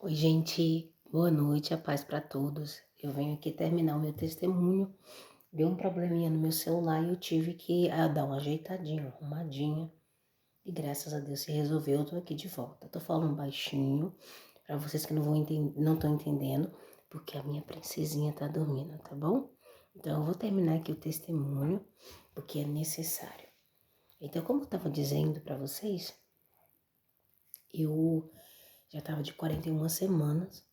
Oi, gente, boa noite, a paz para todos. Eu venho aqui terminar o meu testemunho. Deu um probleminha no meu celular e eu tive que dar uma ajeitadinha, uma arrumadinha. E graças a Deus se resolveu, eu tô aqui de volta. Tô falando baixinho para vocês que não estão entendendo, porque a minha princesinha tá dormindo, tá bom? Então eu vou terminar aqui o testemunho, porque é necessário. Então, como eu tava dizendo para vocês, eu já tava de 41 semanas.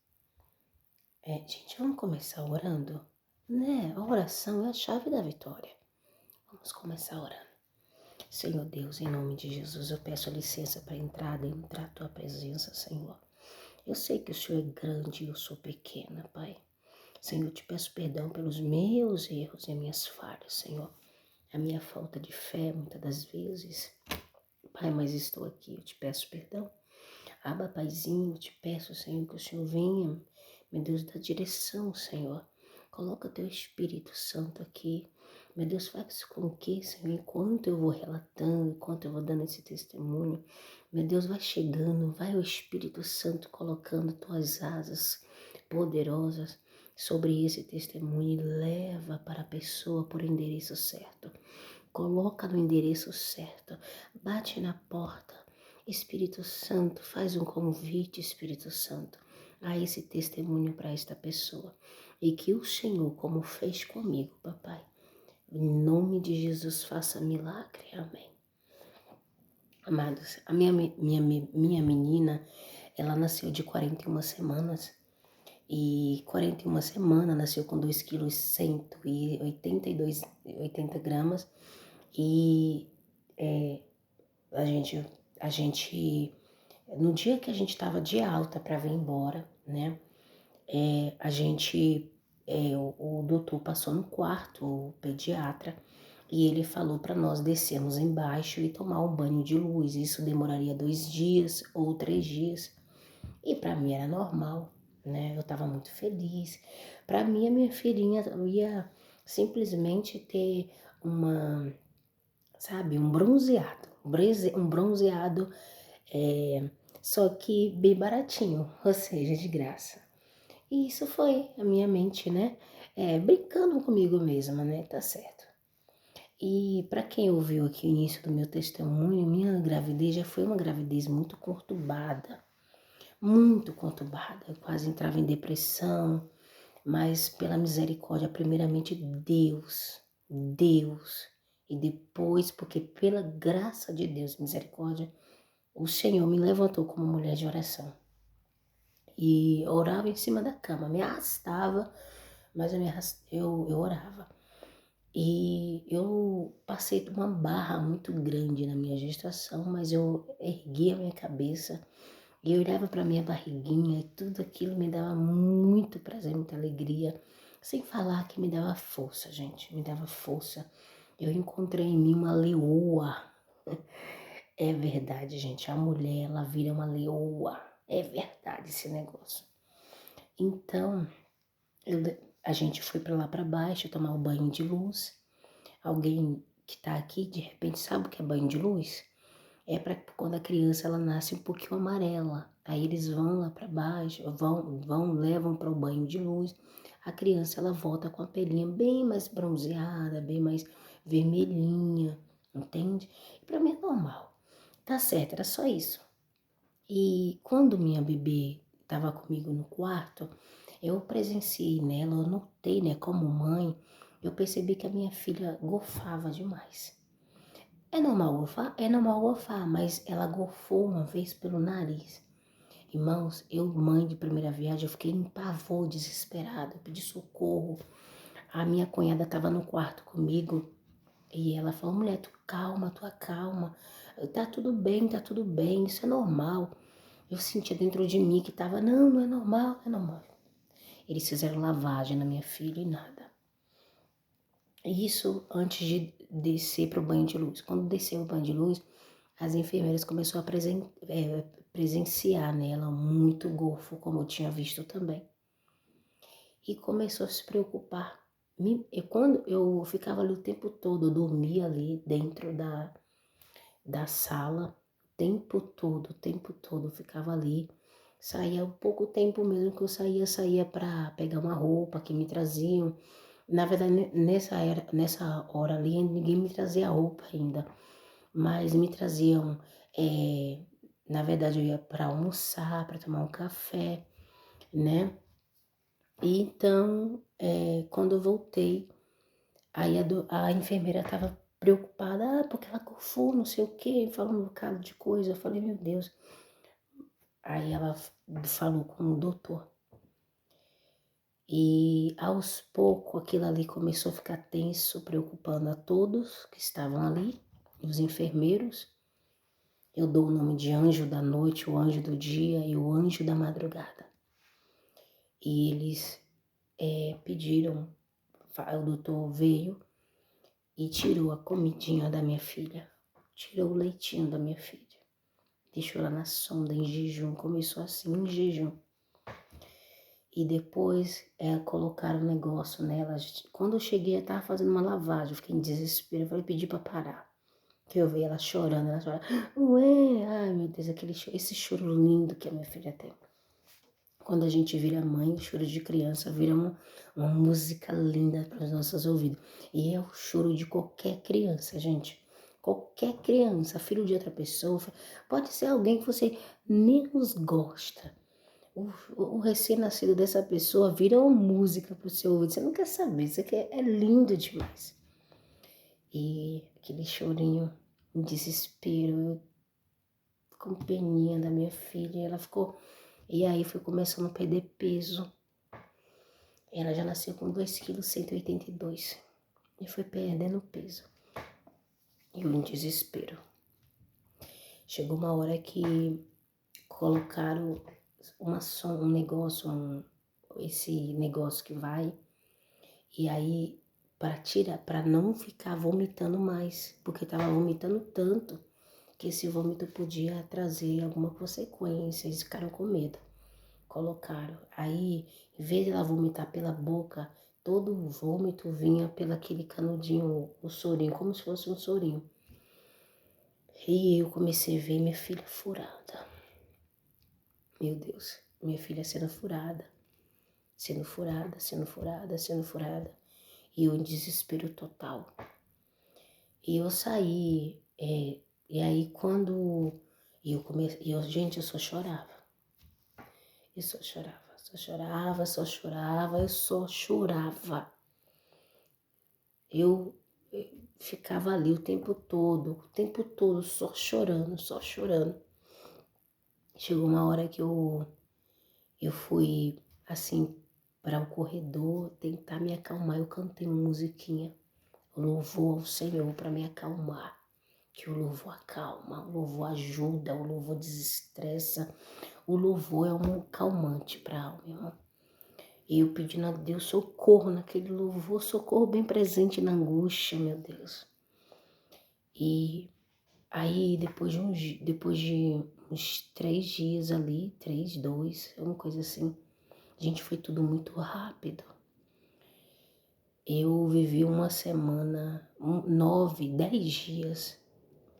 Gente, vamos começar orando? Né? A oração é a chave da vitória. Vamos começar orando. Senhor Deus, em nome de Jesus, eu peço licença para entrar dentro da tua presença, Senhor. Eu sei que o Senhor é grande e eu sou pequena, Pai. Senhor, eu te peço perdão pelos meus erros e minhas falhas, Senhor. A minha falta de fé, muitas das vezes. Pai, mas estou aqui, eu te peço perdão. Abba, Paizinho, eu te peço, Senhor, que o Senhor venha, meu Deus, dá direção, Senhor. Coloca teu Espírito Santo aqui. Meu Deus, faz com que, Senhor, enquanto eu vou relatando, enquanto eu vou dando esse testemunho, meu Deus, vai chegando, vai o Espírito Santo colocando tuas asas poderosas sobre esse testemunho e leva para a pessoa por endereço certo. Coloca no endereço certo, bate na porta. Espírito Santo, faz um convite, Espírito Santo, a esse testemunho para esta pessoa. E que o Senhor, como fez comigo, papai, em nome de Jesus, faça milagre. Amém. Amados, a minha menina, ela nasceu de 41 semanas. E 41 semanas, nasceu com 2 quilos 182, 80 gramas. E a gente, a gente, no dia que a gente tava de alta para vir embora, né? A gente, o doutor passou no quarto, o pediatra, e ele falou para nós descermos embaixo e tomar um banho de luz. Isso demoraria 2 dias ou 3 dias. E para mim era normal, né? Eu tava muito feliz. Para mim, a minha filhinha ia simplesmente ter uma, sabe, um bronzeado. Um bronzeado, é, só que bem baratinho, ou seja, de graça. E isso foi a minha mente, né? Brincando comigo mesma, né? Tá certo. E para quem ouviu aqui o início do meu testemunho, minha gravidez já foi uma gravidez muito conturbada. Muito conturbada. Eu quase entrava em depressão, mas pela misericórdia, primeiramente Deus, e depois, porque pela graça de Deus, misericórdia, o Senhor me levantou como mulher de oração. E eu orava em cima da cama, me arrastava, mas eu orava. E eu passei por uma barra muito grande na minha gestação, mas eu ergui a minha cabeça e eu olhava para minha barriguinha e tudo aquilo me dava muito prazer, muita alegria. Sem falar que me dava força, gente, me dava força. Eu encontrei em mim uma leoa. É verdade, gente, a mulher, ela vira uma leoa. É verdade esse negócio. Então, a gente foi para lá para baixo tomar o banho de luz. Alguém que tá aqui, de repente, sabe o que é banho de luz? É para quando a criança ela nasce um pouquinho amarela. Aí eles vão lá para baixo, levam para o banho de luz. A criança ela volta com a pelinha bem mais bronzeada, bem mais vermelhinha, entende? E para mim é normal. Tá certo, era só isso. E quando minha bebê estava comigo no quarto, eu presenciei nela, eu notei, né, como mãe, eu percebi que a minha filha golfava demais. É normal golfar? É normal golfar, mas ela golfou uma vez pelo nariz. Irmãos, eu, mãe de primeira viagem, eu fiquei em pavor, desesperada, eu pedi socorro. A minha cunhada estava no quarto comigo e ela falou, mulher, tu calma, tá tudo bem, isso é normal. Eu sentia dentro de mim que tava, não, não é normal, não é normal. Eles fizeram lavagem na minha filha e nada. Isso antes de descer para o banho de luz. Quando desceu o banho de luz, as enfermeiras começaram a presenciar nela muito golfo, como eu tinha visto também. E começou a se preocupar. E quando eu ficava ali o tempo todo, eu dormia ali dentro da sala, o tempo todo, eu ficava ali, Saía pouco tempo mesmo que eu saía para pegar uma roupa que me traziam. Na verdade, nessa hora ali, ninguém me trazia roupa ainda, mas me traziam, na verdade, eu ia para almoçar, para tomar um café, né? E então, quando eu voltei, aí a enfermeira estava preocupada, porque ela cofou, não sei o quê, falando um bocado de coisa. Eu falei, meu Deus. Aí ela falou com o doutor. E aos poucos aquilo ali começou a ficar tenso, preocupando a todos que estavam ali, os enfermeiros. Eu dou o nome de anjo da noite, o anjo do dia e o anjo da madrugada. E eles pediram, o doutor veio e tirou a comidinha da minha filha, tirou o leitinho da minha filha, deixou ela na sonda em jejum, começou assim em jejum. E depois colocaram um negócio nela. Quando eu cheguei, ela tava fazendo uma lavagem, eu fiquei em desespero, eu falei, pedi pra parar. Que eu vi ela chorando, ué, ai meu Deus, esse choro lindo que a minha filha tem. Quando a gente vira mãe, choro de criança vira uma música linda para os nossos ouvidos. E é o choro de qualquer criança, gente. Qualquer criança, filho de outra pessoa, pode ser alguém que você menos gosta. O recém-nascido dessa pessoa vira uma música pro seu ouvido. Você não quer saber, isso aqui é lindo demais. E aquele chorinho, em desespero, eu com peninha da minha filha, ela ficou. E aí foi começando a perder peso. Ela já nasceu com 2,182 kg e foi perdendo peso. E eu em desespero. Chegou uma hora que colocaram um negócio, esse negócio que vai, e aí para não ficar vomitando mais, porque tava vomitando tanto que esse vômito podia trazer alguma consequência, eles ficaram com medo. Colocaram. Aí, em vez de ela vomitar pela boca, todo o vômito vinha pelo aquele canudinho, o sorinho, como se fosse um sorinho. E eu comecei a ver minha filha furada. Meu Deus, minha filha sendo furada, sendo furada, sendo furada, sendo furada. E eu em desespero total. E eu saí, e aí quando gente, eu só chorava. Eu só chorava, só chorava, só chorava, eu só chorava. Eu ficava ali o tempo todo, só chorando, só chorando. Chegou uma hora que eu fui, assim, para o corredor tentar me acalmar. Eu cantei uma musiquinha, louvor ao Senhor para me acalmar. Que o louvor acalma, o louvor ajuda, o louvor desestressa. O louvor é um calmante para a alma, irmão. E eu pedindo a Deus socorro naquele louvor, socorro bem presente na angústia, meu Deus. E aí, depois de uns 3 dias ali, 3, 2, uma coisa assim, gente, foi tudo muito rápido. Eu vivi uma semana, 9, 10 dias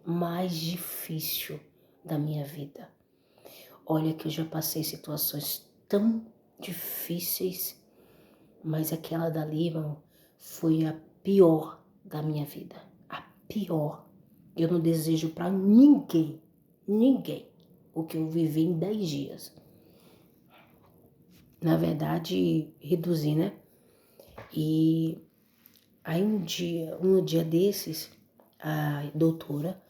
mais difícil da minha vida. Olha que eu já passei situações tão difíceis, mas aquela dali, irmão, foi a pior da minha vida. A pior. Eu não desejo pra ninguém, o que eu vivi em 10 dias. Na verdade, reduzi, né? E aí um dia desses, a doutora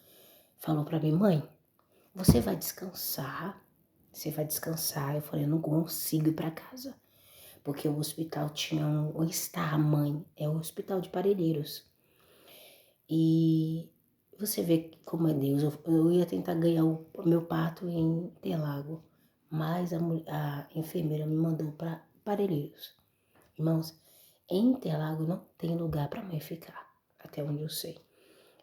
falou pra mim, mãe, você vai descansar? Você vai descansar? Eu falei, eu não consigo ir pra casa. Porque o hospital tinha está, mãe, é o hospital de Parelheiros. E você vê como é Deus. Eu ia tentar ganhar o meu parto em Interlago, mas a enfermeira me mandou para Parelheiros. Irmãos, em Interlago não tem lugar para mãe ficar, até onde eu sei.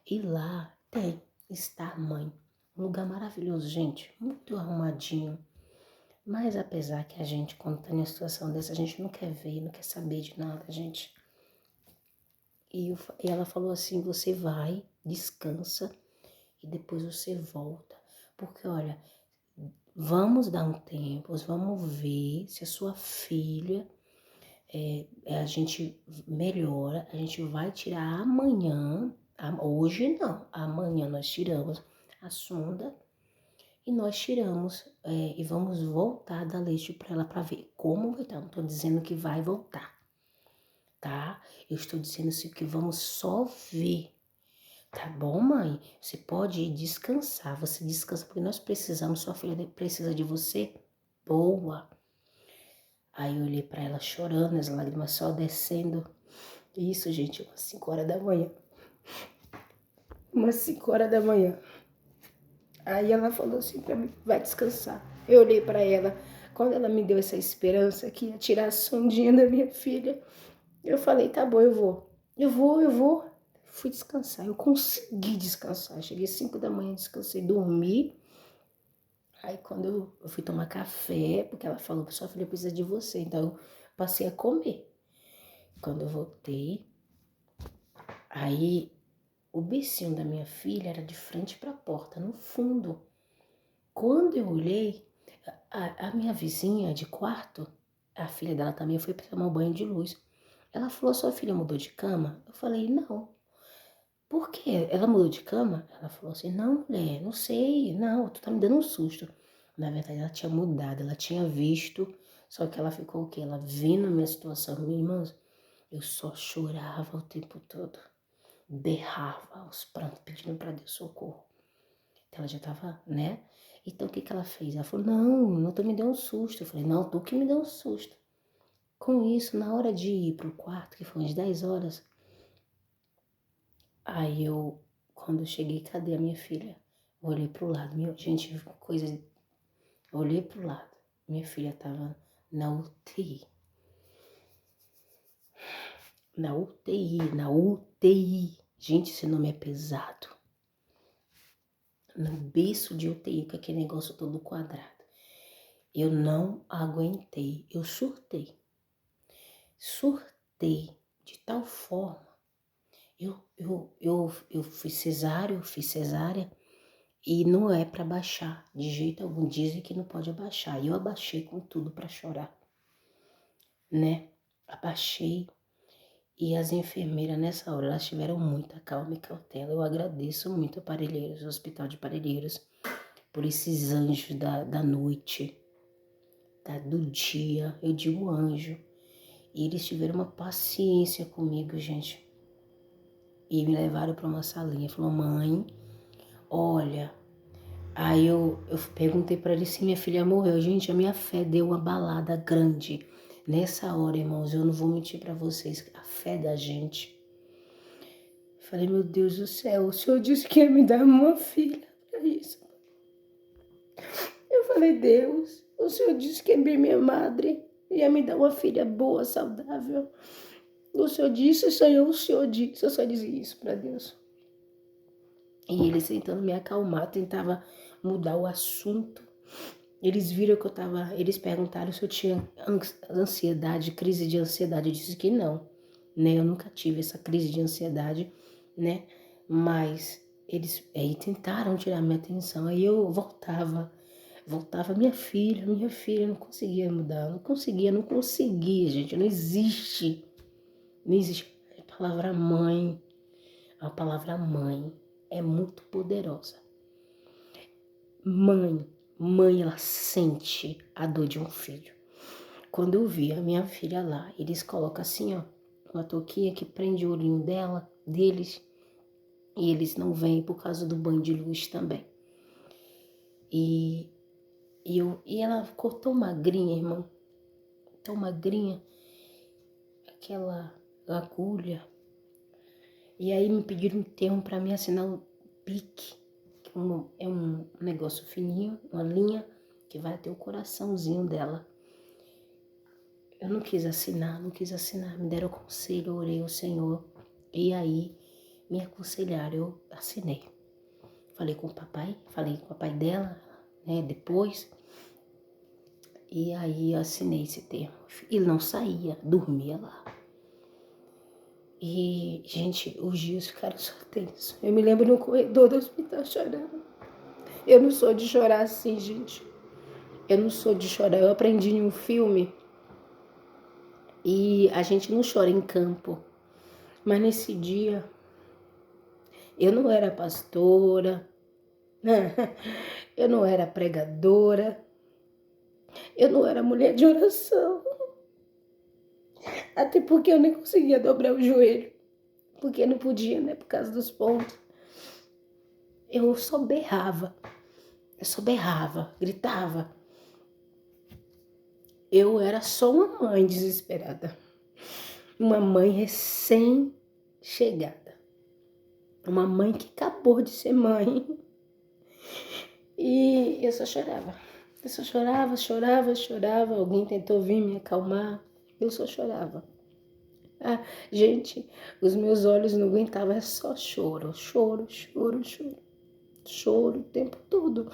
E lá tem, está mãe. Um lugar maravilhoso, gente, muito arrumadinho. Mas apesar que a gente, quando tá em uma situação dessa, a gente não quer ver, não quer saber de nada, gente. E ela falou assim, você vai, descansa e depois você volta. Porque, olha, vamos dar um tempo, vamos ver se a sua filha, a gente melhora, a gente vai tirar amanhã, hoje não, amanhã nós tiramos a sonda e nós tiramos e vamos voltar da leite para ela para ver como vai estar. Não estou dizendo que vai voltar, tá? Eu estou dizendo assim que vamos só ver. Tá bom, mãe? Você pode ir descansar. Você descansa porque nós precisamos. Sua filha precisa de você. Boa. Aí eu olhei pra ela chorando, as lágrimas só descendo. Isso, gente, umas 5 horas da manhã. Umas 5 horas da manhã. Aí ela falou assim pra mim, vai descansar. Eu olhei pra ela. Quando ela me deu essa esperança que ia tirar a sondinha da minha filha, eu falei, tá bom, eu vou. Eu vou. Fui descansar. Eu consegui descansar. Cheguei 5 da manhã, descansei, dormi. Aí quando eu fui tomar café, porque ela falou que sua filha precisa de você, então eu passei a comer. Quando eu voltei, aí o becinho da minha filha era de frente para a porta, no fundo. Quando eu olhei, a minha vizinha de quarto, a filha dela também foi tomar um banho de luz. Ela falou, sua filha mudou de cama? Eu falei, não. Por quê? Ela mudou de cama? Ela falou assim, não, mulher, não sei, não, tu tá me dando um susto. Na verdade, ela tinha mudado, ela tinha visto, só que ela ficou o quê? Ela vendo a minha situação, minha irmã, eu só chorava o tempo todo, berrava aos prantos, pedindo para Deus socorro. Então ela já tava, né? Então o que que ela fez? Ela falou, não, tu me deu um susto. Eu falei, não, tu que me deu um susto. Com isso, na hora de ir pro quarto, que foi às 10 horas, aí quando eu cheguei, cadê a minha filha? Eu olhei pro lado, gente, coisa. Eu olhei pro lado, minha filha tava na UTI. Na UTI, na UTI. Gente, esse nome é pesado. No berço de UTI, com aquele negócio todo quadrado. Eu não aguentei, eu surtei. Surtei de tal forma. Eu fiz cesárea. E não é para baixar, de jeito algum. Dizem que não pode abaixar. E eu abaixei com tudo para chorar, né? Abaixei. E as enfermeiras, nessa hora, elas tiveram muita calma e cautela. Eu agradeço muito a Parelheiros, o Hospital de Parelheiros, por esses anjos da noite, do dia. Eu digo anjo. E eles tiveram uma paciência comigo, gente. E me levaram para uma salinha. Falou, mãe, olha. Aí eu perguntei para ele se minha filha morreu. Gente, a minha fé deu uma balada grande. Nessa hora, irmãos, eu não vou mentir para vocês. A fé da gente. Falei, meu Deus do céu, o Senhor disse que ia me dar uma filha para isso. Eu falei, Deus, o Senhor disse que ia bem minha madre. Ia me dar uma filha boa, saudável. O Senhor disse, Senhor, o Senhor disse. Eu só dizia isso para Deus. E eles tentando me acalmar, tentava mudar o assunto. Eles viram que eu tava, eles perguntaram se eu tinha ansiedade, crise de ansiedade. Eu disse que não, né? Eu nunca tive essa crise de ansiedade, né? Mas eles aí tentaram tirar minha atenção. Aí eu voltava, minha filha, não conseguia mudar, não conseguia, gente, não existe. Não existe. A palavra mãe é muito poderosa. Mãe, ela sente a dor de um filho. Quando eu vi a minha filha lá, eles colocam assim, ó, uma touquinha que prende o olhinho deles, e eles não vêm por causa do banho de luz também. E ela ficou tão magrinha, irmão, tão magrinha, aquela agulha. E aí me pediram um termo para mim assinar o pique, que é um negócio fininho, uma linha que vai até o coraçãozinho dela. Eu não quis assinar, me deram conselho, eu orei ao Senhor, e aí me aconselharam, eu assinei. Falei com o papai dela, né, depois, e aí eu assinei esse termo. Ele não saía, dormia lá. E, gente, os dias ficaram só tensos. Eu me lembro no corredor do hospital chorando. Eu não sou de chorar assim, gente. Eu não sou de chorar. Eu aprendi em um filme e a gente não chora em campo. Mas nesse dia, eu não era pastora, eu não era pregadora, eu não era mulher de oração. Até porque eu nem conseguia dobrar o joelho. Porque não podia, né? Por causa dos pontos. Eu só berrava. Gritava. Eu era só uma mãe desesperada. Uma mãe recém-chegada. Uma mãe que acabou de ser mãe. E eu só chorava. Eu só chorava. Alguém tentou vir me acalmar. Eu só chorava. Ah, gente, os meus olhos não aguentavam, é só choro. Choro o tempo todo.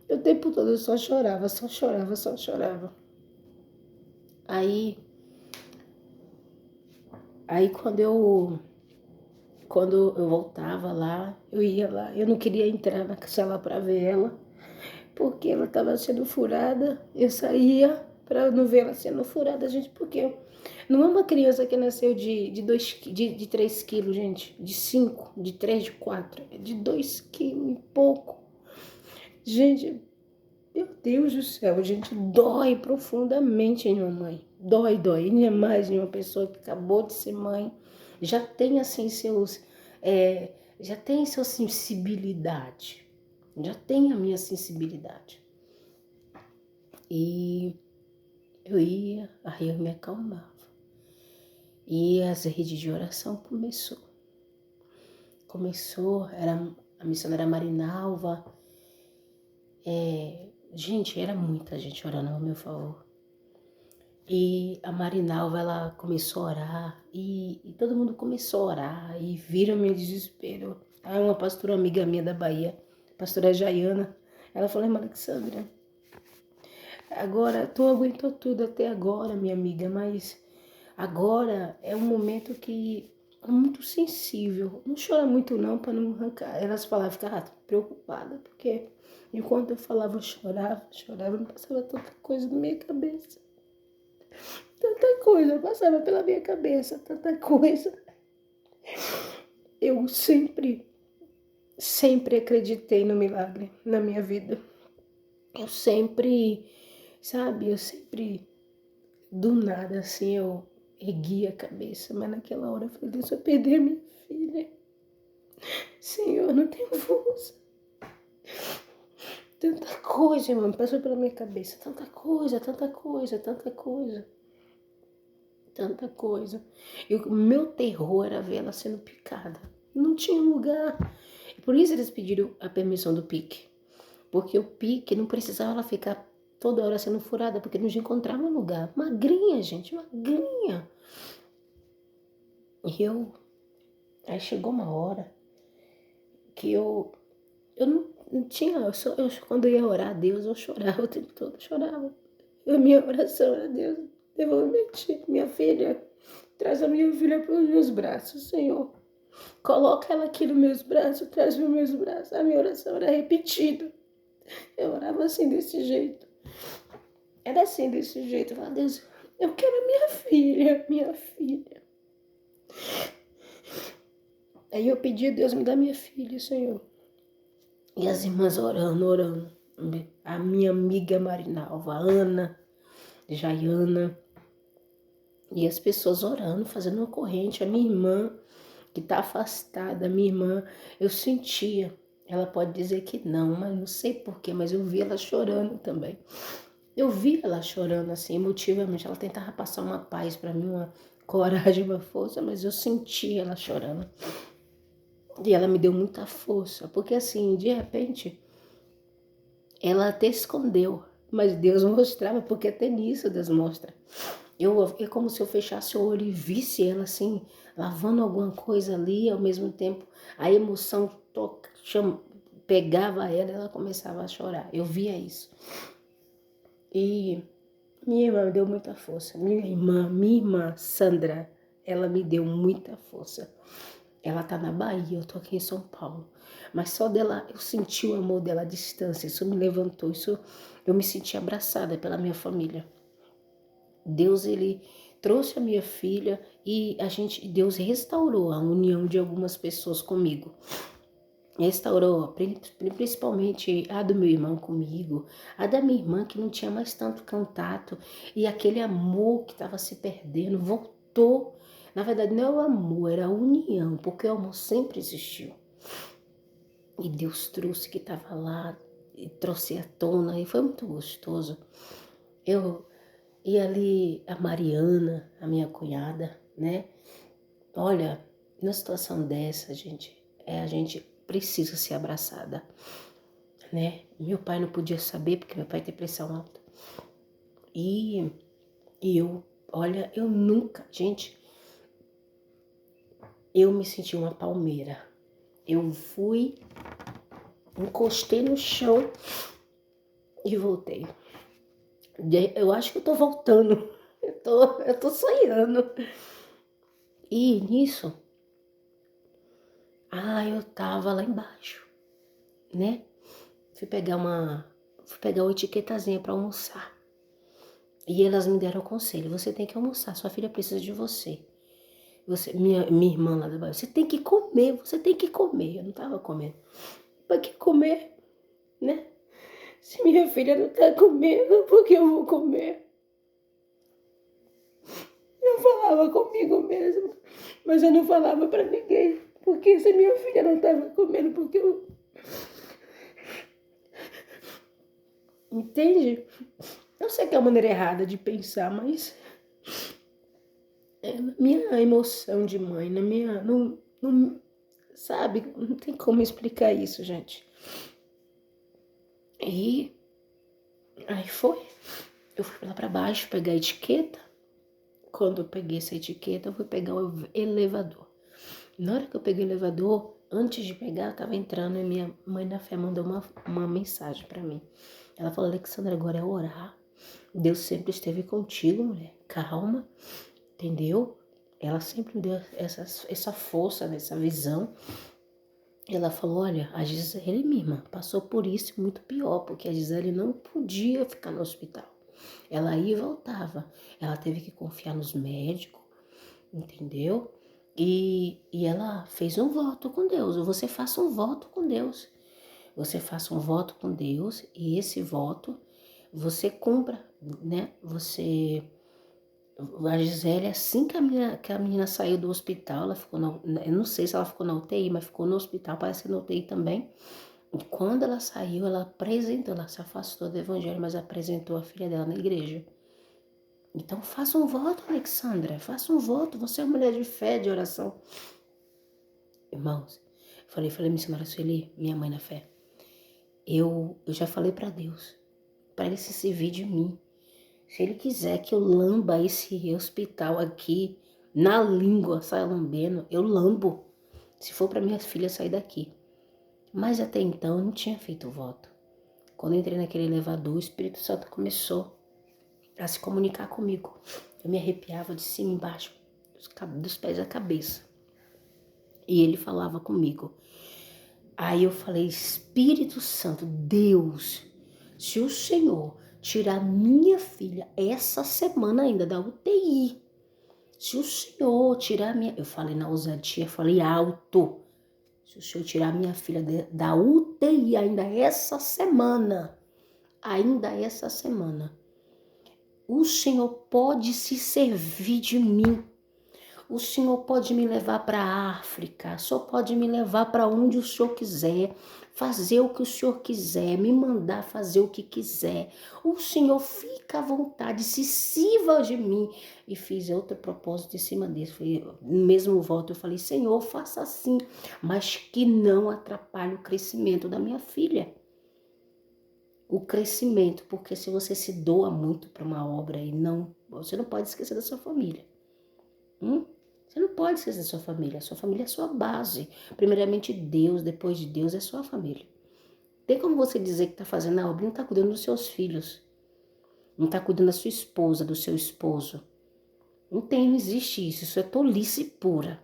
O tempo todo eu só chorava. Aí quando eu voltava lá, eu ia lá, eu não queria entrar na sala para ver ela, porque ela estava sendo furada. Eu saía para não ver ela sendo furada, gente, porque não é uma criança que nasceu de 3 quilos, gente, de 5, de 3, de 4, é de 2 quilos e pouco. Gente, meu Deus do céu, gente, dói profundamente em uma mãe. Dói. Ainda mais em uma pessoa que acabou de ser mãe, já tem assim já tem sua sensibilidade. Já tem a minha sensibilidade. E aí eu me acalmava. E as redes de oração começou, a missão era Marinalva. Gente, era muita gente orando ao meu favor. E a Marinalva, ela começou a orar, e todo mundo começou a orar, e viram meu desespero. Aí uma pastora amiga minha da Bahia, pastora Jaiana, ela falou: irmã Alexandra, agora, tu aguentou tudo até agora, minha amiga, mas agora é um momento que é muito sensível. Não chora muito não, para não arrancar. Elas falavam, ficava preocupada, porque enquanto eu falava, eu chorava, não passava tanta coisa na minha cabeça. Tanta coisa passava pela minha cabeça, tanta coisa. Eu sempre acreditei no milagre na minha vida. Eu sempre, do nada, assim, eu ergui a cabeça. Mas naquela hora eu falei: Deus, eu perdi a minha filha. Senhor, não tenho força. Tanta coisa, irmão, passou pela minha cabeça. Tanta coisa. E o meu terror era ver ela sendo picada. Não tinha lugar. Por isso eles pediram a permissão do pique. Porque o pique não precisava ela ficar toda hora sendo furada, porque não encontrava lugar. Magrinha, gente, magrinha. E aí chegou uma hora que eu não tinha, quando eu ia orar a Deus, eu chorava o tempo todo, chorava. Minha oração era: Deus, devolve minha filha, traz a minha filha para os meus braços, Senhor. Coloca ela aqui nos meus braços, traz para os meus braços. A minha oração era repetida. Eu orava assim, desse jeito. Era assim, desse jeito. Eu falava: Deus, eu quero a minha filha. Aí eu pedi a Deus: me dá minha filha, Senhor. E as irmãs orando. A minha amiga Marinalva, Ana, Jaiana. E as pessoas orando, fazendo uma corrente. A minha irmã, que está afastada, eu sentia. Ela pode dizer que não, mas não sei porquê, mas eu vi ela chorando também. Eu vi ela chorando assim, emotivamente. Ela tentava passar uma paz para mim, uma coragem, uma força, mas eu senti ela chorando. E ela me deu muita força, porque assim, de repente, ela até escondeu, mas Deus mostrava, porque até nisso Deus mostra. É como se eu fechasse o olho e visse ela assim, lavando alguma coisa ali, ao mesmo tempo a emoção pegava ela e ela começava a chorar. Eu via isso. E minha irmã me deu muita força. Minha irmã Sandra, ela me deu muita força. Ela tá na Bahia, eu tô aqui em São Paulo. Mas só dela, eu senti o amor dela à distância, isso me levantou, eu me senti abraçada pela minha família. Deus, ele trouxe a minha filha e Deus restaurou a união de algumas pessoas comigo. Restaurou principalmente a do meu irmão comigo, a da minha irmã que não tinha mais tanto contato e aquele amor que estava se perdendo voltou. Na verdade não é o amor, era a união, porque o amor sempre existiu. E Deus trouxe que estava lá e trouxe à tona e foi muito gostoso. E ali a Mariana, a minha cunhada, né? Olha, numa situação dessa, a gente precisa ser abraçada, né? Meu pai não podia saber, porque meu pai tem pressão alta. E olha, eu nunca, gente, eu me senti uma palmeira. Eu fui, encostei no chão e voltei. Eu acho que eu tô voltando. Eu tô sonhando. E nisso, eu tava lá embaixo, né? Fui pegar uma etiquetazinha para almoçar. E elas me deram o conselho: você tem que almoçar, sua filha precisa de você. Minha irmã lá do bairro, você tem que comer, você tem que comer. Eu não tava comendo. Pra que comer, né? Se minha filha não tá comendo, por que eu vou comer? Eu falava comigo mesmo, mas eu não falava pra ninguém. Porque se minha filha não tava comendo, porque eu... Entende? Eu sei que é a maneira errada de pensar, mas é na minha emoção de mãe, na minha... Não, sabe? Não tem como explicar isso, gente. E aí foi. Eu fui lá pra baixo pegar a etiqueta. Quando eu peguei essa etiqueta, eu fui pegar o elevador. Na hora que eu peguei o elevador, antes de pegar, eu tava entrando e minha mãe da fé mandou uma mensagem pra mim. Ela falou: Alexandra, agora é orar. Deus sempre esteve contigo, mulher. Calma, entendeu? Ela sempre me deu essa força, essa visão. Ela falou: olha, a Gisele, minha irmã, passou por isso e muito pior, porque a Gisele não podia ficar no hospital. Ela ia e voltava. Ela teve que confiar nos médicos, entendeu? E ela fez um voto com Deus. Você faça um voto com Deus. Você faça um voto com Deus e esse voto você cumpra, né? A Gisele, assim que a menina saiu do hospital, ela ficou eu não sei se ela ficou na UTI, mas ficou no hospital, parece que na UTI também. E quando ela saiu, ela se afastou do evangelho, mas apresentou a filha dela na igreja. Então faça um voto, Alexandra, faça um voto, você é uma mulher de fé, de oração. Irmãos, falei, missionária Sueli, minha mãe na fé, eu já falei para Deus, para ele se servir de mim. Se ele quiser que eu lamba esse hospital aqui, na língua, saia lambendo, eu lambo. Se for para minha filha sair daqui. Mas até então eu não tinha feito o voto. Quando eu entrei naquele elevador, o Espírito Santo começou a se comunicar comigo. Eu me arrepiava de cima e embaixo, dos pés à cabeça. E ele falava comigo. Aí eu falei: Espírito Santo, Deus, se o Senhor tirar minha filha essa semana ainda da UTI, se o Senhor tirar minha... Eu falei na ousadia, falei alto. Se o Senhor tirar minha filha da UTI ainda essa semana, o Senhor pode se servir de mim. O Senhor pode me levar para a África, o Senhor pode me levar para onde o Senhor quiser, fazer o que o Senhor quiser, me mandar fazer o que quiser. O Senhor fica à vontade, se sirva de mim. E fiz outro propósito em cima desse. No mesmo voto eu falei: Senhor, faça assim, mas que não atrapalhe o crescimento da minha filha. O crescimento, porque se você se doa muito para uma obra e você não pode esquecer da sua família. Você não pode esquecer da sua família. A sua família é a sua base. Primeiramente Deus, depois de Deus é sua família. Tem como você dizer que está fazendo a obra e não está cuidando dos seus filhos. Não está cuidando da sua esposa, do seu esposo. Não existe isso. Isso é tolice pura.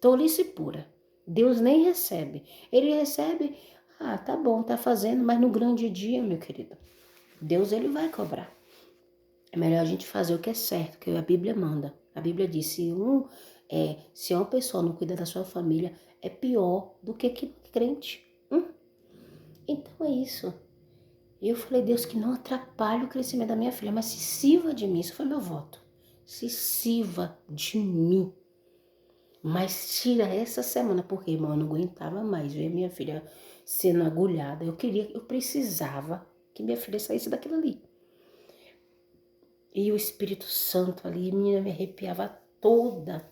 Tolice pura. Deus nem recebe. Ele recebe, tá bom, tá fazendo, mas no grande dia, meu querido, Deus ele vai cobrar. É melhor a gente fazer o que é certo, que a Bíblia manda. A Bíblia diz, se uma pessoa não cuida da sua família, é pior do que crente. Então é isso. Eu falei, Deus, que não atrapalhe o crescimento da minha filha, mas se sirva de mim. Isso foi meu voto. Se sirva de mim. Mas tira essa semana, porque, irmão, eu não aguentava mais ver minha filha sendo agulhada. Eu precisava que minha filha saísse daquilo ali. E o Espírito Santo ali, menina, me arrepiava toda.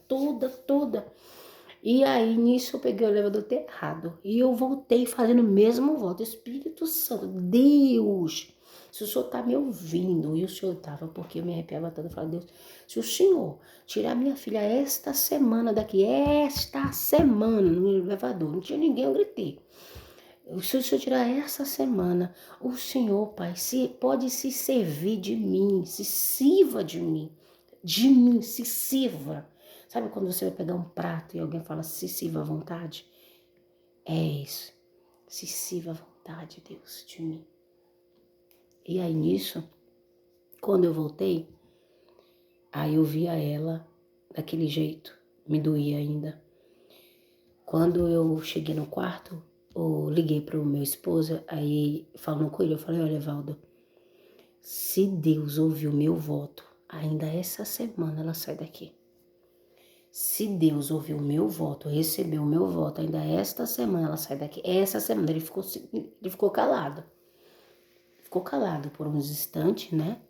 E aí, nisso, eu peguei o elevador errado. E eu voltei fazendo o mesmo voto. Espírito Santo, Deus, se o Senhor tá me ouvindo, e o Senhor tava, porque eu me arrepiava toda, eu falava, Deus, se o Senhor tirar minha filha esta semana daqui, esta semana, no elevador, não tinha ninguém, eu gritei. Se o Senhor tirar essa semana, o Senhor, Pai, pode se servir de mim, se sirva de mim, se sirva. Sabe quando você vai pegar um prato e alguém fala, se sirva à vontade? É isso, se sirva à vontade, Deus, de mim. E aí nisso, quando eu voltei, aí eu via ela daquele jeito, me doía ainda. Quando eu cheguei no quarto, eu liguei para o meu esposo, aí falando com ele, eu falei, olha, Valdo, se Deus ouviu meu voto, ainda essa semana ela sai daqui. Se Deus ouviu o meu voto, recebeu o meu voto, ainda esta semana ela sai daqui. Essa semana ele ficou calado. Ficou calado por uns instantes, né?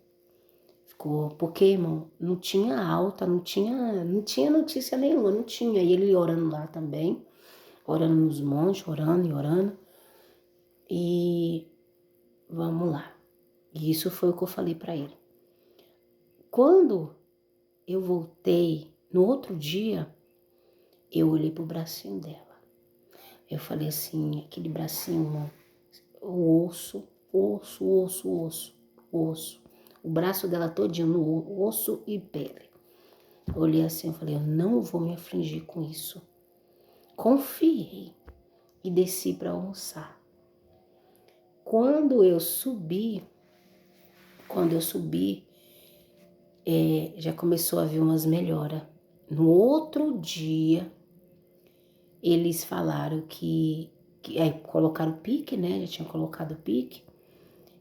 Porque, irmão, não tinha alta, não tinha notícia nenhuma, não tinha. E ele orando lá também, orando nos montes, orando. E vamos lá. E isso foi o que eu falei para ele. Quando eu voltei, no outro dia, eu olhei pro bracinho dela. Eu falei assim, aquele bracinho, o osso. O braço dela todinho no osso e pele. Eu olhei assim, eu falei, eu não vou me afligir com isso. Confiei e desci para almoçar. Quando eu subi, já começou a vir umas melhoras. No outro dia, eles falaram que aí colocaram o pique, né? Já tinham colocado o pique.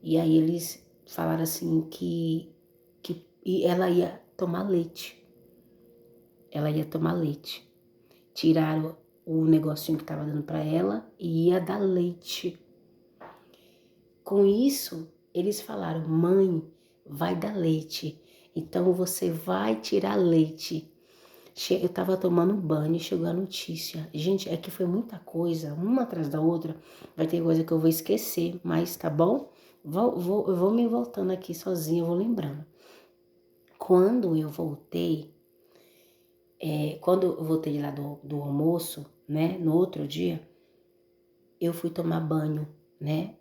E aí eles falaram assim que ela ia tomar leite. Ela ia tomar leite. Tiraram o negocinho que tava dando para ela e ia dar leite. Com isso, eles falaram, mãe, vai dar leite. Então você vai tirar leite. Eu tava tomando banho e chegou a notícia. Gente, é que foi muita coisa, uma atrás da outra. Vai ter coisa que eu vou esquecer, mas tá bom? Eu vou me voltando aqui sozinha, eu vou lembrando. Quando eu voltei lá do almoço, né, no outro dia, eu fui tomar banho, né,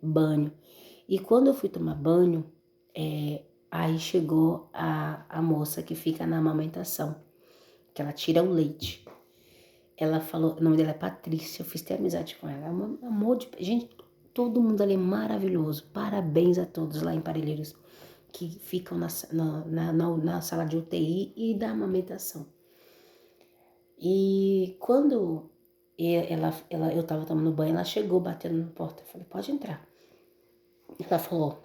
E quando eu fui tomar banho, aí chegou a moça que fica na amamentação, que ela tira o leite. Ela falou, o nome dela é Patrícia, eu fiz até amizade com ela, é um amor de... Gente, todo mundo ali é maravilhoso, parabéns a todos lá em Parelheiros, que ficam na sala de UTI e da amamentação. E quando eu tava tomando banho, ela chegou batendo na porta, eu falei, pode entrar. Ela falou,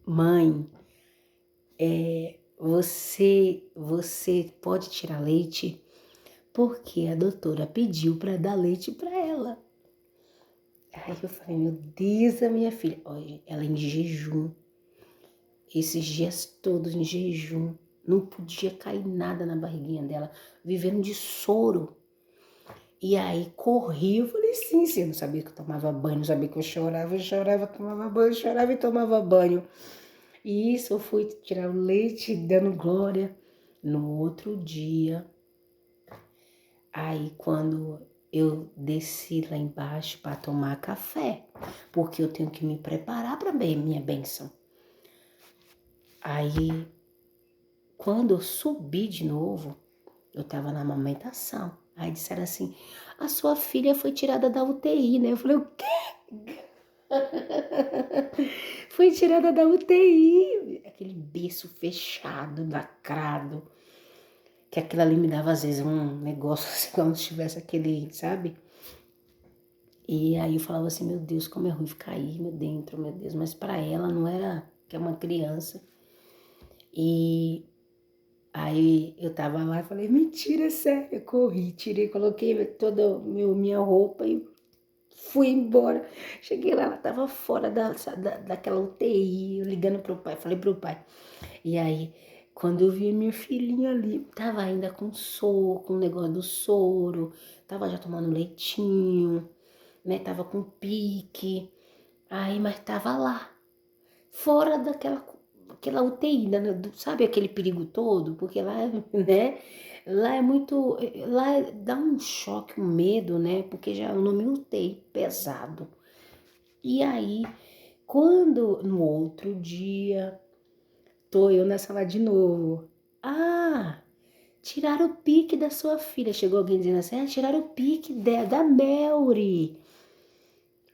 mãe, você pode tirar leite? Porque a doutora pediu para dar leite para ela. Aí eu falei, meu Deus, a minha filha. Olha, ela em jejum. Esses dias todos em jejum. Não podia cair nada na barriguinha dela. Vivendo de soro. E aí corri, eu falei, sim, eu não sabia que eu tomava banho, não sabia que eu chorava, tomava banho, chorava e tomava banho. E isso eu fui tirar o leite dando glória. No outro dia, aí quando eu desci lá embaixo para tomar café, porque eu tenho que me preparar para minha bênção. Aí, quando eu subi de novo, eu estava na amamentação. Aí disseram assim, a sua filha foi tirada da UTI, né? Eu falei, o quê? Foi tirada da UTI. Aquele berço fechado, lacrado. Que aquilo ali me dava às vezes um negócio assim, como se tivesse aquele, sabe? E aí eu falava assim, meu Deus, como é ruim ficar aí, meu dentro, meu Deus. Mas para ela não era, que é uma criança. E aí eu tava lá e falei, mentira, sério. Eu corri, tirei, coloquei toda minha roupa e fui embora. Cheguei lá, ela tava fora daquela UTI, eu ligando pro pai, falei pro pai. E aí, quando eu vi a minha filhinha ali, tava ainda com soro, com o negócio do soro, tava já tomando leitinho, né? Tava com pique. Aí, mas tava lá, fora aquela UTI, né? Sabe aquele perigo todo? Porque lá, né? Lá é muito, dá um choque, um medo, né? Porque já é o nome UTI pesado. E aí, quando no outro dia, tô eu na sala de novo. Ah, tiraram o pique da sua filha. Chegou alguém dizendo assim, tiraram o pique da Melry.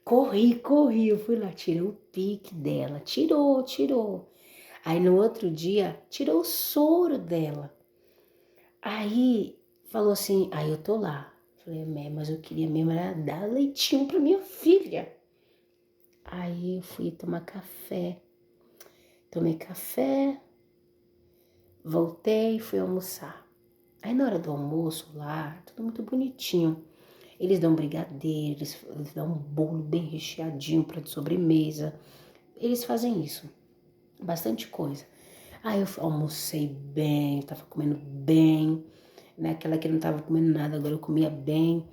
Corri, eu fui lá, tirei o pique dela. Tirou. Aí no outro dia, tirou o soro dela. Aí falou assim, aí eu tô lá. Falei, mas eu queria mesmo era dar leitinho pra minha filha. Aí eu fui tomar café. Tomei café, voltei e fui almoçar. Aí na hora do almoço lá, tudo muito bonitinho. Eles dão brigadeiro, eles dão um bolo bem recheadinho para de sobremesa. Eles fazem isso, bastante coisa. Aí eu almocei bem, tava comendo bem, né? Aquela que não tava comendo nada, agora eu comia bem.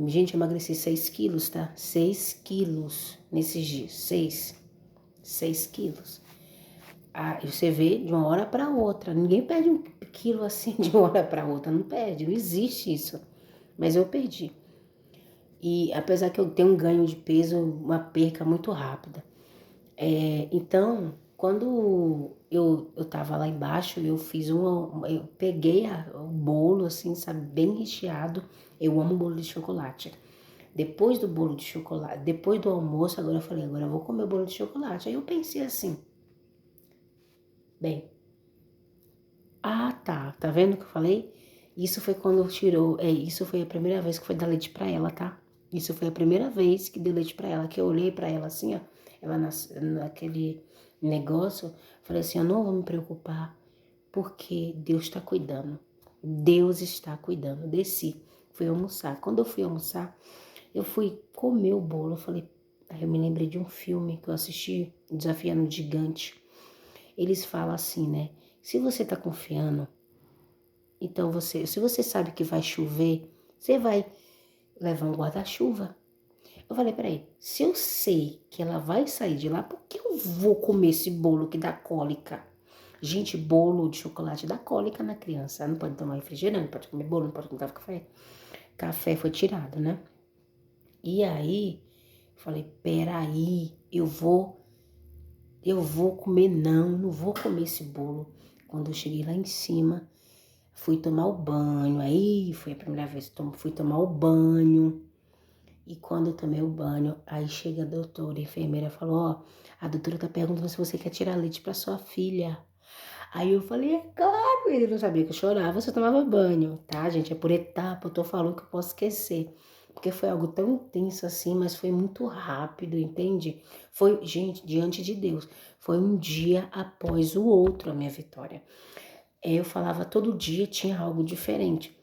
Gente, eu emagreci 6 quilos, tá? 6 quilos nesses dias, 6 quilos. Ah, você vê de uma hora para outra. Ninguém perde 1 quilo assim de uma hora para outra. Não perde, não existe isso. Mas eu perdi. E apesar que eu tenho um ganho de peso, uma perca muito rápida. Então, quando eu tava lá embaixo, eu fiz eu peguei o bolo, assim, sabe, bem recheado. Eu amo bolo de chocolate. Depois do bolo de chocolate, depois do almoço, agora eu falei, agora eu vou comer o bolo de chocolate. Aí eu pensei assim, bem, tá vendo o que eu falei? Isso foi quando tirou, isso foi a primeira vez que foi dar leite pra ela, tá? Isso foi a primeira vez que dei leite pra ela, que eu olhei pra ela assim, ó, ela naquele negócio, falei assim, eu não vou me preocupar, porque Deus tá cuidando. Deus está cuidando. Desci, fui almoçar. Quando eu fui almoçar, eu fui comer o bolo, eu falei, aí eu me lembrei de um filme que eu assisti, Desafiando o Gigante. Eles falam assim, né? Se você tá confiando, então se você sabe que vai chover, você vai levar um guarda-chuva. Eu falei, peraí, se eu sei que ela vai sair de lá, por que eu vou comer esse bolo que dá cólica? Gente, bolo de chocolate dá cólica na criança. Não pode tomar refrigerante, não pode comer bolo, não pode comer café. Café foi tirado, né? E aí, falei, peraí, eu vou comer não vou comer esse bolo. Quando eu cheguei lá em cima, fui tomar o banho, aí foi a primeira vez que fui tomar o banho. E quando eu tomei o banho, aí chega a doutora, a enfermeira falou, ó, a doutora tá perguntando se você quer tirar leite pra sua filha. Aí eu falei, é claro, ele não sabia que eu chorava, você tomava banho, tá, gente? É por etapa, eu tô falando que eu posso esquecer. Porque foi algo tão intenso assim, mas foi muito rápido, entende? Foi, gente, diante de Deus, foi um dia após o outro a minha vitória. Eu falava todo dia, tinha algo diferente.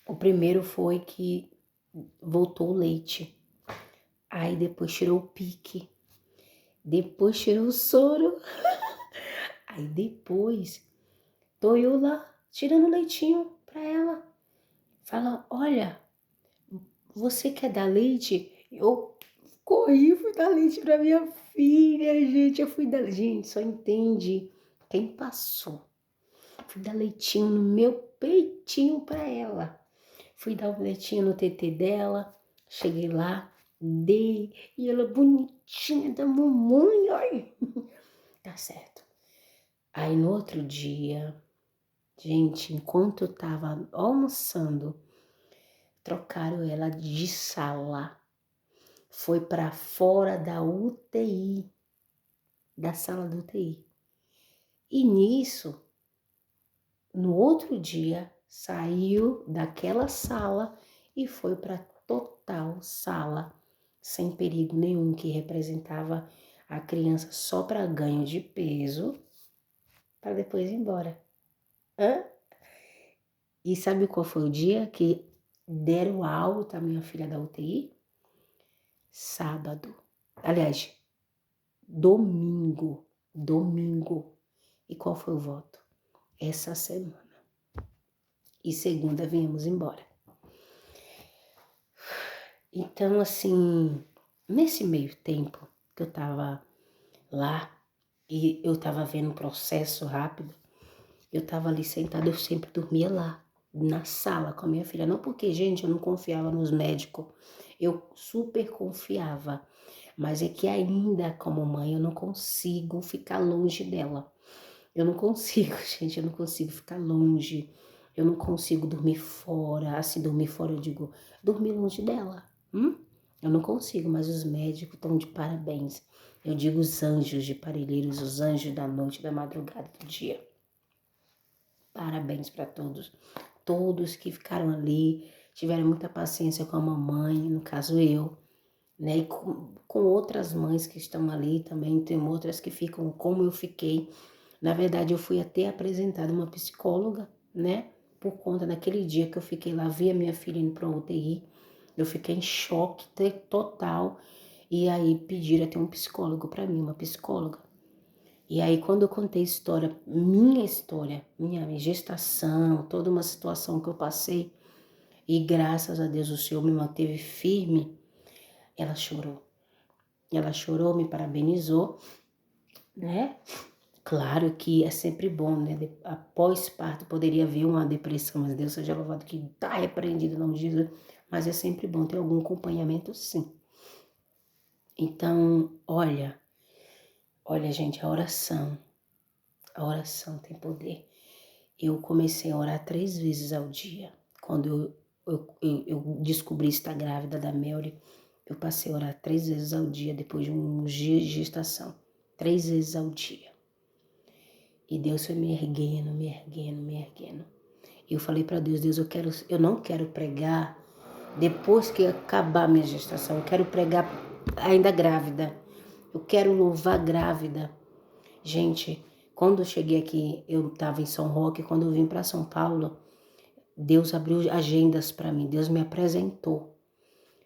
O primeiro foi que voltou o leite. Aí depois tirou o pique. Depois tirou o soro. Aí depois tô eu lá tirando leitinho pra ela. Fala, olha, você quer dar leite? Eu corri e fui dar leite pra minha filha, gente. Eu fui dar. Gente, só entende quem passou. Fui dar leitinho no meu peitinho pra ela. Fui dar o leitinho no TT dela. Cheguei lá, dei. E ela bonitinha da mamãe. Ai, tá certo. Aí no outro dia, gente, enquanto eu tava almoçando, trocaram ela de sala. Foi para fora da UTI, da sala da UTI. E nisso, no outro dia, saiu daquela sala e foi para total sala, sem perigo nenhum, que representava a criança só para ganho de peso, para depois ir embora. Hã? E sabe qual foi o dia que deram alta a minha filha da UTI? Sábado. Aliás, domingo. Domingo. E qual foi o voto? Essa semana. E segunda viemos embora. Então, assim, nesse meio tempo que eu tava lá e eu tava vendo um processo rápido, eu tava ali sentada, eu sempre dormia lá, na sala com a minha filha. Não porque, gente, eu não confiava nos médicos, eu super confiava, mas é que ainda como mãe eu não consigo ficar longe dela. Eu não consigo, gente, eu não consigo ficar longe. Eu não consigo dormir fora. Assim, dormir fora, eu digo, dormir longe dela. Eu não consigo, mas os médicos estão de parabéns. Eu digo os anjos de Parelheiros, os anjos da noite, da madrugada, do dia. Parabéns para todos. Todos que ficaram ali, tiveram muita paciência com a mamãe, no caso eu, né? E com outras mães que estão ali também, tem outras que ficam como eu fiquei. Na verdade, eu fui até apresentada uma psicóloga, né? Por conta daquele dia que eu fiquei lá, vi a minha filha indo para UTI, eu fiquei em choque total. E aí pediram até um psicólogo para mim, uma psicóloga. E aí quando eu contei história, minha gestação, toda uma situação que eu passei, e graças a Deus o Senhor me manteve firme, ela chorou. Ela chorou, me parabenizou, né? Claro que é sempre bom, né? Após parto poderia haver uma depressão, mas Deus seja louvado que está repreendido em nome de Jesus. Mas é sempre bom ter algum acompanhamento, sim. Então, olha, gente, a oração tem poder. Eu comecei a orar 3 vezes ao dia. Quando eu descobri estar grávida da Melry, eu passei a orar 3 vezes ao dia, depois de uns dias de gestação. 3 vezes ao dia. E Deus foi me erguendo, me erguendo, me erguendo. E eu falei para Deus, eu não quero pregar depois que acabar a minha gestação. Eu quero pregar ainda grávida. Eu quero louvar grávida. Gente, quando eu cheguei aqui, eu estava em São Roque. Quando eu vim para São Paulo, Deus abriu agendas para mim. Deus me apresentou.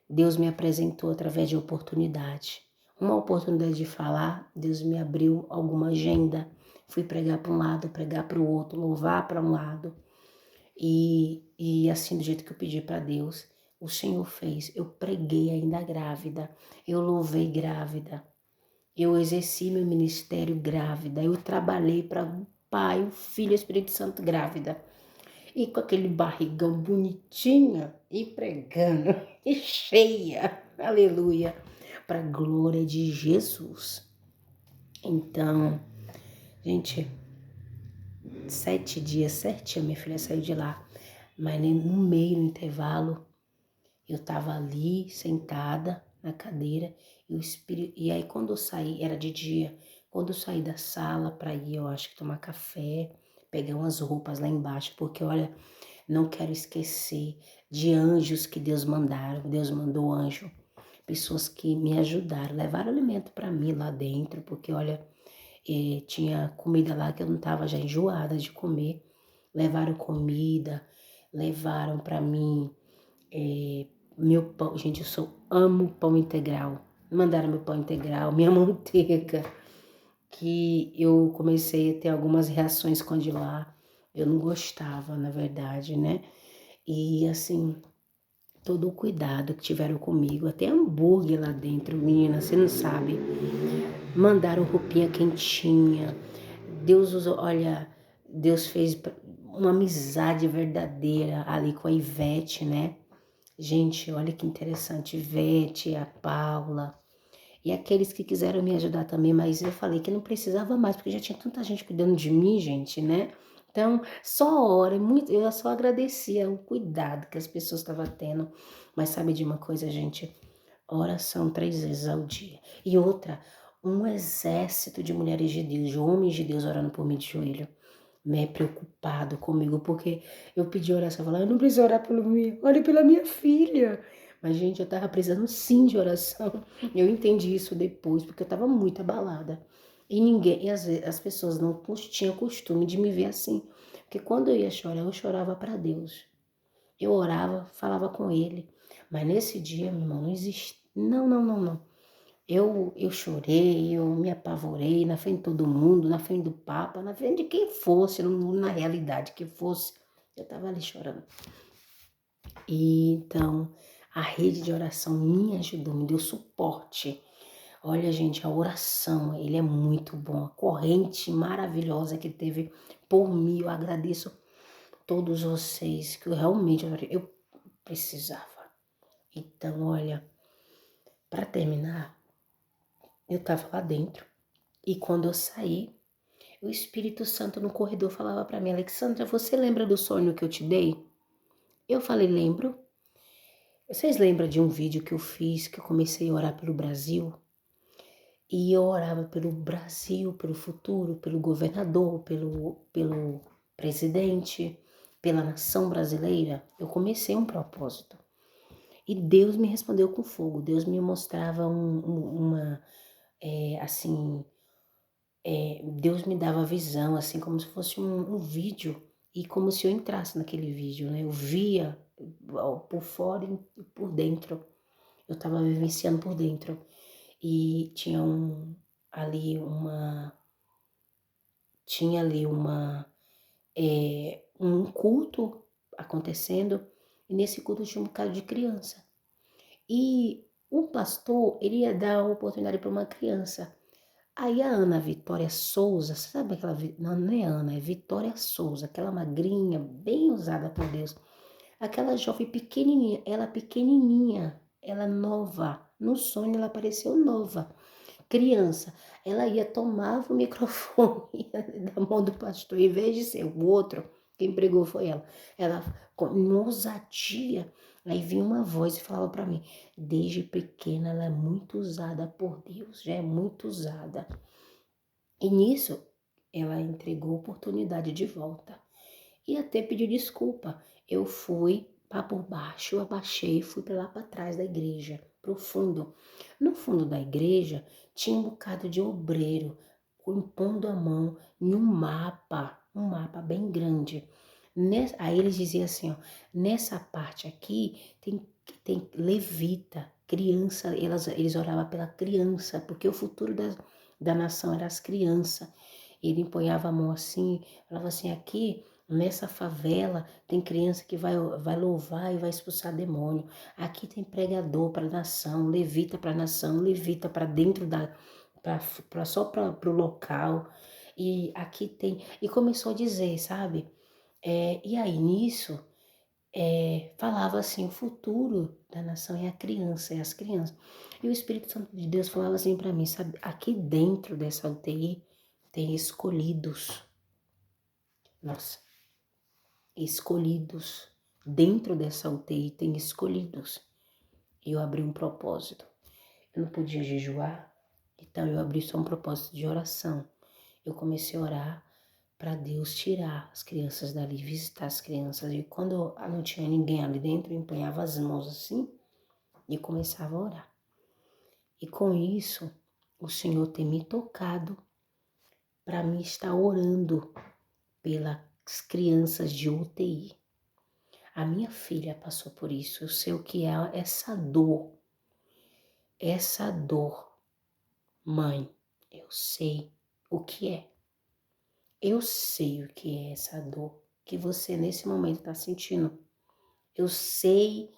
Deus me apresentou através de oportunidade. Uma oportunidade de falar, Deus me abriu alguma agenda. Fui pregar para um lado, pregar para o outro, louvar para um lado. E assim, do jeito que eu pedi para Deus, o Senhor fez. Eu preguei ainda grávida. Eu louvei grávida. Eu exerci meu ministério grávida. Eu trabalhei para o Pai, o Filho e o Espírito Santo grávida. E com aquele barrigão bonitinho e pregando e cheia, aleluia, para a glória de Jesus. Então, gente, 7 dias certinho minha filha saiu de lá, mas no meio, no intervalo, eu tava ali sentada na cadeira e aí quando eu saí, era de dia, quando eu saí da sala para ir, eu acho que tomar café, pegar umas roupas lá embaixo, porque olha, não quero esquecer de anjos que Deus mandaram. Deus mandou anjo, pessoas que me ajudaram, levaram alimento para mim lá dentro, porque olha, tinha comida lá que eu não estava já enjoada de comer. Levaram comida, levaram para mim meu pão. Gente, amo pão integral. Mandaram meu pão integral, minha manteiga, que eu comecei a ter algumas reações com a de lá. Eu não gostava, na verdade, né? E assim, todo o cuidado que tiveram comigo, até hambúrguer lá dentro, menina, você não sabe. Mandaram roupinha quentinha. Deus usou, olha, Deus fez uma amizade verdadeira ali com a Ivete, né? Gente, olha que interessante, Ivete, a Paula e aqueles que quiseram me ajudar também, mas eu falei que não precisava mais, porque já tinha tanta gente cuidando de mim, gente, né? Então, só ora, eu só agradecia o cuidado que as pessoas estavam tendo. Mas sabe de uma coisa, gente? Oração 3 vezes ao dia. E outra, um exército de mulheres de Deus, de homens de Deus orando por mim de joelho, né, preocupado comigo, porque eu pedi oração, falando, eu não preciso orar pelo mim, ore pela minha filha. Mas, gente, eu tava precisando sim de oração. Eu entendi isso depois, porque eu tava muito abalada. E ninguém, e as pessoas não tinham costume de me ver assim. Porque quando eu chorava para Deus. Eu orava, falava com ele. Mas nesse dia, meu irmão, não existe. Não, não, não, não. Eu chorei, eu me apavorei na frente de todo mundo, na frente do Papa, na frente de quem fosse, na realidade que fosse. Eu estava ali chorando. E então, a rede de oração me ajudou, me deu suporte. Olha, gente, a oração, ele é muito bom. A corrente maravilhosa que teve por mim, eu agradeço todos vocês, que eu realmente eu precisava. Então, olha, para terminar, eu tava lá dentro e quando eu saí, o Espírito Santo no corredor falava para mim, Alexandra, você lembra do sonho que eu te dei? Eu falei, lembro. Vocês lembram de um vídeo que eu fiz, que eu comecei a orar pelo Brasil? E eu orava pelo Brasil, pelo futuro, pelo governador, pelo presidente, pela nação brasileira. Eu comecei um propósito. E Deus me respondeu com fogo. Deus me mostrava assim, Deus me dava visão, assim, como se fosse um vídeo. E como se eu entrasse naquele vídeo, né? Eu via por fora e por dentro. Eu estava vivenciando por dentro. E ali uma, tinha ali um culto acontecendo. E nesse culto tinha um bocado de criança. E o pastor, ele ia dar uma oportunidade para uma criança. Aí a Ana Vitória Souza, sabe aquela. Não, não é Ana, é Vitória Souza, aquela magrinha, bem usada por Deus. Aquela jovem pequenininha, ela nova. No sonho ela apareceu nova. Criança, ela ia, tomava o microfone da mão do pastor, em vez de ser o outro, quem pregou foi ela. Ela, com ousadia, aí vinha uma voz e falava para mim, desde pequena ela é muito usada por Deus, já é muito usada. E nisso, ela entregou a oportunidade de volta. E até pediu desculpa. Eu fui para por baixo, eu abaixei e fui para lá para trás da igreja, para o fundo. No fundo da igreja tinha um bocado de obreiro impondo a mão em um mapa bem grande. Aí eles diziam assim, ó, nessa parte aqui tem levita, criança, eles oravam pela criança, porque o futuro da nação era as crianças. Ele empunhava a mão assim, falava assim, aqui nessa favela tem criança que vai louvar e vai expulsar demônio. Aqui tem pregador para a nação, levita para a nação, levita para dentro só para o local. E aqui tem. E começou a dizer, sabe? E aí nisso falava assim: o futuro da nação é a criança, é as crianças. E o Espírito Santo de Deus falava assim para mim, sabe? Aqui dentro dessa UTI tem escolhidos. Nossa, escolhidos. Dentro dessa UTI tem escolhidos. E eu abri um propósito. Eu não podia jejuar, então eu abri só um propósito de oração. Eu comecei a orar para Deus tirar as crianças dali, visitar as crianças. E quando não tinha ninguém ali dentro, eu empunhava as mãos assim e começava a orar. E com isso, o Senhor tem me tocado para mim estar orando pelas crianças de UTI. A minha filha passou por isso. Eu sei o que é essa dor. Essa dor, mãe, eu sei o que é. Eu sei o que é essa dor que você nesse momento está sentindo. Eu sei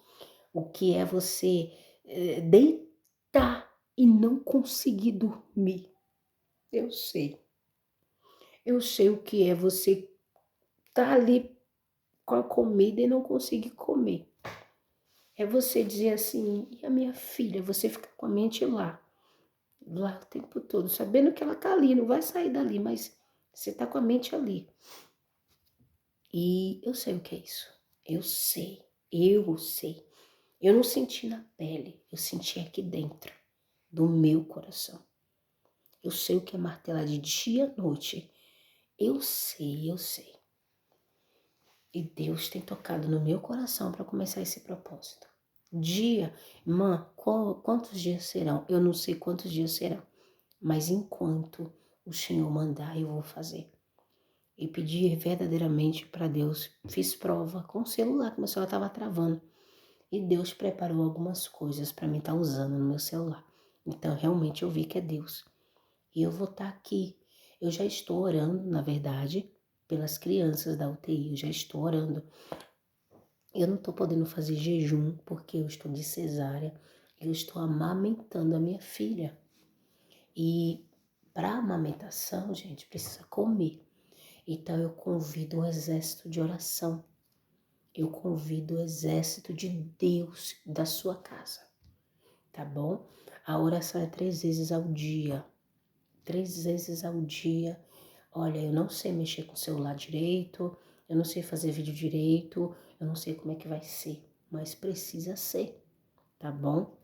o que é você deitar e não conseguir dormir. Eu sei. Eu sei o que é você estar ali com a comida e não conseguir comer. É você dizer assim, e a minha filha, você fica com a mente lá o tempo todo, sabendo que ela tá ali, não vai sair dali, mas você tá com a mente ali. E eu sei o que é isso. Eu sei. Eu sei. Eu não senti na pele, eu senti aqui dentro do meu coração. Eu sei o que é martelar de dia e noite. Eu sei, eu sei. E Deus tem tocado no meu coração para começar esse propósito. Dia, irmã, quantos dias serão? Eu não sei quantos dias serão. Mas enquanto o Senhor mandar, eu vou fazer. E pedi verdadeiramente para Deus. Fiz prova com o celular, que meu celular estava travando. E Deus preparou algumas coisas para mim estar usando no meu celular. Então, realmente, eu vi que é Deus. E eu vou estar aqui. Eu já estou orando, na verdade, pelas crianças da UTI. Eu já estou orando. Eu não estou podendo fazer jejum porque eu estou de cesárea. Eu estou amamentando a minha filha. E para amamentação, gente, precisa comer. Então eu convido um exército de oração. Eu convido o exército de Deus da sua casa, tá bom? A oração é 3 vezes ao dia. 3 vezes ao dia. Olha, eu não sei mexer com o celular direito, eu não sei fazer vídeo direito, eu não sei como é que vai ser, mas precisa ser, tá bom?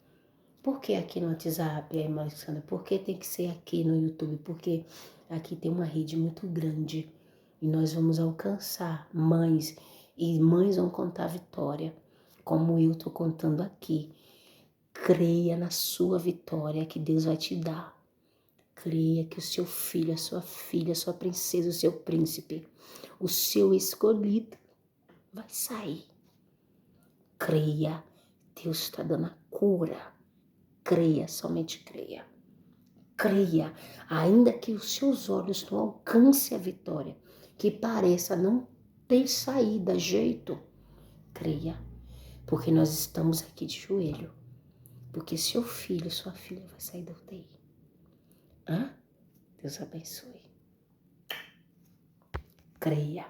Por que aqui no WhatsApp, Alexandra? Por que tem que ser aqui no YouTube? Porque aqui tem uma rede muito grande e nós vamos alcançar mães e mães vão contar a vitória, como eu estou contando aqui. Creia na sua vitória que Deus vai te dar. Creia que o seu filho, a sua filha, a sua princesa, o seu príncipe, o seu escolhido vai sair. Creia, Deus está dando a cura. Creia, somente creia. Creia, ainda que os seus olhos não alcancem a vitória, que pareça não ter saída, jeito. Creia, porque nós estamos aqui de joelho. Porque seu filho, sua filha vai sair da UTI. Hã? Deus abençoe. Creia.